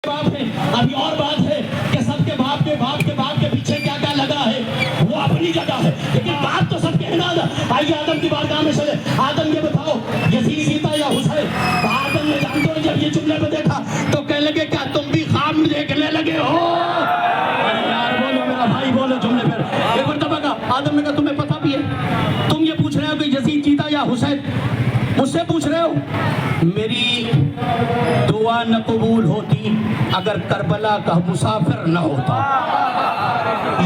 باپ ہیں. ابھی اور بات ہے کہ سب کے باپ کے باپ کے باپ کے پیچھے کیا کیا لگا ہے وہ اپنی جگہ ہے, لیکن بات تو سب کہنا تھا. آئیے آدم کی بارگاہ میں چلے. آدم یہ بتاؤ یزید جیتا یا حسین؟ آدم نے جانتے ہو جب یہ جملے پہ دیکھا تو کہنے لگے کیا تم بھی خواب میں دیکھنے لگے ہو؟ یار بولو میرا بھائی, بولو جملے پہ. ایک مرتبہ کہا آدم نے کہا تمہیں پتہ بھی ہے, تم یہ پوچھ رہے ہو کہ یزید جیتا یا حسین, مجھ سے پوچھ رہے ہو؟ میری دعا نہ قبول ہوتی اگر کربلا کا مسافر نہ ہوتا.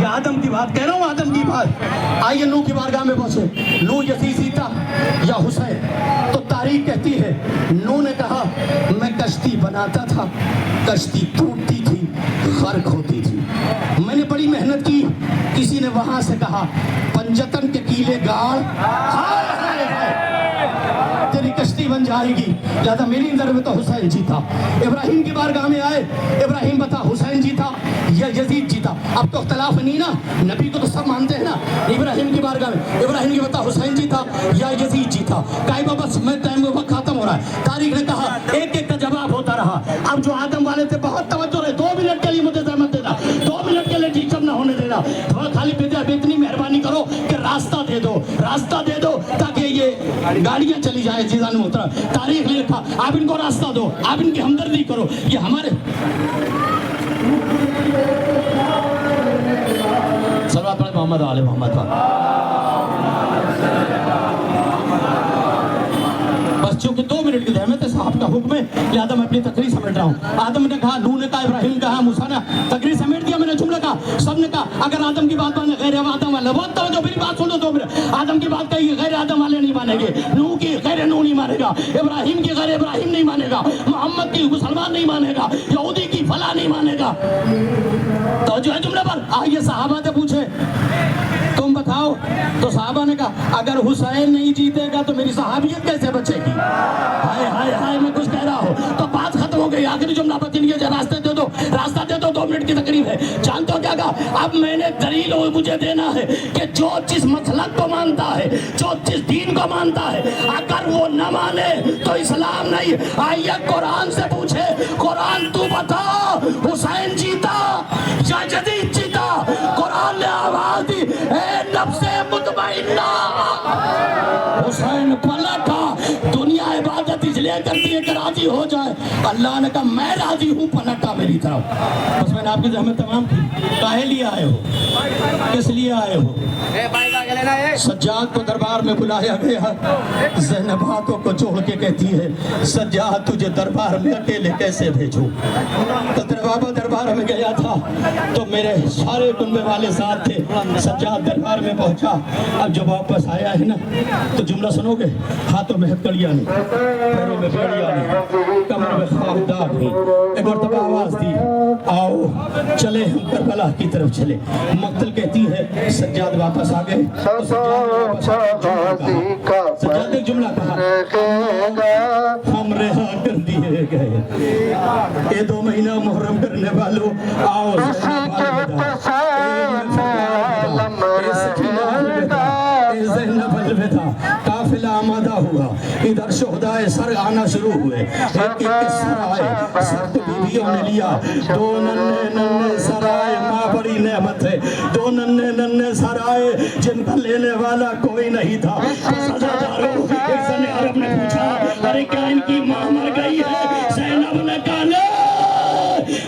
یہ آدم کی بات کہہ رہا ہوں, آدم کی بات. آئیے نوح کی بارگاہ میں پہنچے. نوح یزید جیتا یا حسین؟ تو تاریخ کہتی ہے نوح نے کہا میں کشتی بناتا تھا, کشتی ٹوٹتی تھی, غرق ہوتی تھی. میں نے بڑی محنت کی. کسی نے وہاں سے کہا پنجتن کے کیلے گاڑ, ہائے ہائے ہائے تیری کشتی بن جائے گی. لہذا میری نظر میں تو حسین جیتا. ابراہیم کی بارگاہ میں آئے, ابراہیم بتا حسین جیتا یا یزید جیتا؟ اب تو اختلاف نہیں نا, نبی کو تو سب مانتے ہیں نا. ابراہیم کی بارگاہ میں ابراہیم کی بتا حسین جیتا یا یزید جیتا؟ کائی بابا میں ٹائم وقت ختم ہو رہا ہے. تاریخ نے کہا ایک ایک کا جواب ہوتا رہا. اب جو آدم والے تھے بہت توجہ رہے, 2 منٹ کے لیے مجھے زحمت دینا, 2 منٹ کے لیے ٹیچر نہ ہونے دینا. تھوڑا خالی اتنی مہربانی کرو کہ راستہ دے دو, راستہ دے دو تاکہ یہ گاڑیاں چلی جائیں. جیزان محترم تاریخ نے لکھا آپ ان کو راستہ دو, آپ ان کی ہمدردی کرو. یہ ہمارے صلوات پڑھیں محمد آل محمد پر. بس چونکہ 2 منٹ کی زحمت ہے, صاحب کا حکم ہے, لہذا میں اپنی تقریر سمیٹ رہا ہوں. آدم نے کہا, نوح نے کہا, ابراہیم نے کہا, موسیٰ نے تقریر سمیٹ دیا. میں نے جملہ کہا, سب نے کہا اگر آدم کی بات مانے غیر آدم والے, بہت توجہ میری بات سنو 2 منٹ. آدم کی بات کہی غیر آدم والے نہیں مانیں گے, نوح کی غیر نوح نہیں مانے گا, ابراہیم کی غیر ابراہیم نہیں مانے گا, محمد کی مسلمان نہیں مانے گا, یہودی کی فلاں نہیں مانے گا. توجہ ہے جملے پر. آئیے صحابہ سے پوچھے تم بتاؤ, تو صحابہ نے کہا اگر حسین نہیں جیتے گا تو میری صحابیت کیسے بچے گی؟ ہائے ہائے ہائے میں کچھ کہہ رہا ہوں تو بات ختم ہو گئی. آخری جملہ بتن گیا, راستے دے دو, راستہ دے دو. 2 منٹ کی تقریب ہے. جانتے ہو کیا کہا؟ اب میں نے دلیل مجھے دینا ہے کہ جو جس مسلک کو مانتا ہے, جو جس دین کو مانتا ہے, اگر وہ نہ مانے تو اسلام نہیں. آئیے قرآن سے پوچھے, قرآن تو بتا حسین جیتا یا یزید جیتا؟ قرآن نے آواز دی اے نفس مطمئنہ, حسین پلٹا. دنیا عبادت اس لیے کرتی ہے کہ راضی ہو جائے, اللہ نے کہا میں راضی ہوں, پلٹا میری طرف. بس میں نے آپ کی زحمت تمام کی. کاہے لیے آئے ہو, کس لیے آئے ہو؟ سجاد کو دربار میں بلایا گیا. زینب ہاتھوں کو جوڑ کے کہتی ہے سجاد تجھے دربار میں اکیلے کیسے بھیجوں؟ تو تیرے بابا دربار میں گیا تھا تو میرے سارے کنبے والے ساتھ تھے. سجاد دربار میں پہنچا. اب جب واپس آیا ہے نا تو جملہ سنو گے, ہاتھوں میں ہتکڑیاں نہیں, پیروں میں بیڑیاں نہیں, کمر میں خاک داغ نہیں. ایک مرتبہ آواز دی آؤ چلے ہم کربلا کی طرف چلے. مقتل کہتی ہے سجاد واپس آ گئے. سجاد ایک جملہ کہا ہم رہا کر دیے گئے, اے 2 مہینہ محرم کرنے والوں آؤ زینب الوداع. قافلہ آمادہ ہوا, ادھر شہدائے سر آنا شروع ہوئے. ایک ایک کے سر آئے, سر تو بیویوں نے لیا. 2 ننھے ننھے سر آئے, ماں بڑی نعمت ہے. 2 ننھے ننھے سر آئے جن کا لینے والا کوئی نہیں تھا. سزاداروں ایک زن عرب نے پوچھا ارے کیا ان کی ماں مر گئی ہے؟ زینب نے کہا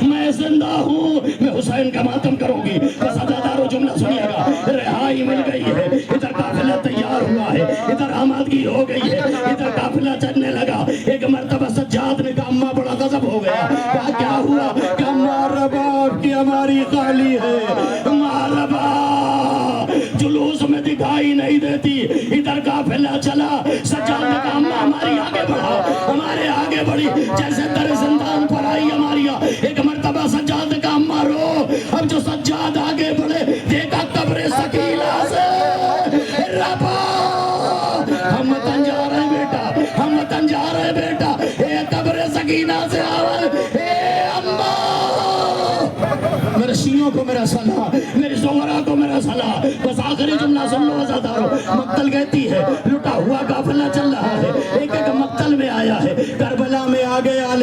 میں زندہ ہوں, میں حسین کا ماتم کروں گی. سزاداروں جملہ سنیے گا, رہائی مل گئی ہے, ادھر قافلہ تیار ہوا ہے, ادھر آمادگی ہو گئی ہے, ادھر قافلہ چلنے لگا. ایک مرتبہ سجاد نے کہا اماں بڑا غضب ہو گیا. کہا کیا ہوا؟ کہ ماربا کی ہماری خالی ہے, ماربا جلوس میں دکھائی نہیں دیتی. ادھر قافلہ چلا. سجاد نے کہا اماں ہماری آگے بڑھا, ہمارے آگے بڑھی جیسے در زندان پر آئی ہماری. ایک مرتبہ سجاد نے کہا اماں رو. اب جو سجاد آگے بڑھے دیکھا قبر ثقیلہ سے ربا, ہم وطن جا رہے ہیں بیٹا, ہم وطن جا رہے ہیں بیٹا. اے قبر سکینہ سے آواز اے اماں. میرے شیعوں کو میرا سلام, میری زمرہ کو میرا سلام. بس آخری جملہ سن لو عزادارو. مقتل کہتی ہے لٹا ہوا قافلہ چل رہا ہے, ایک ایک مقتل میں آیا ہے. کربلا میں آ گئے آل